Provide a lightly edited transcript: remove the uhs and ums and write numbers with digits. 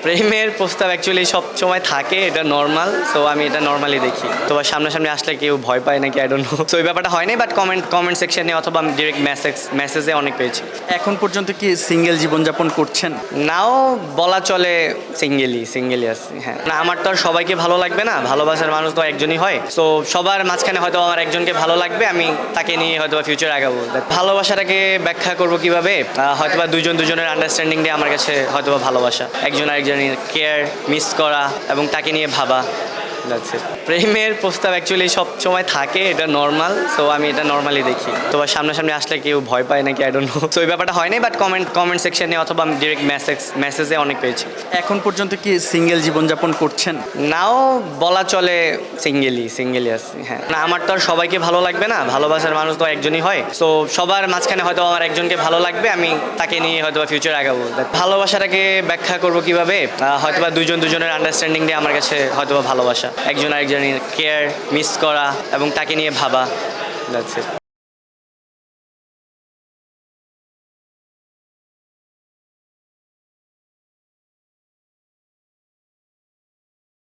প্রেমের প্রস্তাব অ্যাকচুয়ালি সব সময় থাকে, এটা নর্মাল। সো আমি এটা নর্মালি দেখি। তো সামনাসামনি আসলে কেউ ভয় পায় নাকি আই ডোন্ট নো। সো ওই ব্যাপারটা হয় নাই, বাট কমেন্ট সেকশনে অথবা আমি ডিরেক্ট মেসেজে অনেক পেয়েছি। এখন পর্যন্ত কি সিঙ্গেল জীবনযাপন করছেন? নাও বলা চলে সিঙ্গেলই আছি। হ্যাঁ, না আমার তো আর সবাইকে ভালো লাগবে না, ভালোবাসার মানুষ তো একজনই হয়। সো সবার মাঝখানে হয়তো আমার একজনকে ভালো লাগবে, আমি তাকে নিয়ে হয়তো ফিউচার আগাবো। ভালোবাসাটাকে ব্যাখ্যা করবো কিভাবে? হয়তোবা দুজনের আন্ডারস্ট্যান্ডিং দিয়ে আমার কাছে হয়তোবা ভালোবাসা, একজন আরেকজনের কেয়ার মিস করা এবং তাকে নিয়ে ভাবা। প্রেমের প্রস্তাব অ্যাকচুয়ালি সব সময় থাকে, এটা নর্মাল। সো আমি এটা নর্মালি দেখি। তো সামনাসামনি আসলে কেউ ভয় পায় নাকি আই ডোন্ট নো। সো ওই ব্যাপারটা হয় নাই, বাট কমেন্ট সেকশনে অথবা আমি ডিরেক্ট মেসেজে অনেক পেয়েছি। এখন পর্যন্ত কি সিঙ্গেল জীবনযাপন করছেন? নাও বলা চলে সিঙ্গেলই আছি। হ্যাঁ, না আমার তো আর সবাইকে ভালো লাগবে না, ভালোবাসার মানুষ তো একজনই হয়। সো সবার মাঝখানে হয়তো আমার একজনকে ভালো লাগবে, আমি তাকে নিয়ে হয়তো ফিউচার আগাবো। ভালোবাসাটাকে ব্যাখ্যা করবো কিভাবে? হয়তোবা দুজনের আন্ডারস্ট্যান্ডিং দিয়ে আমার কাছে হয়তোবা ভালোবাসা, একজন আরেকজনের কেয়ার মিস করা এবং তাকে নিয়ে ভাবা। That's it.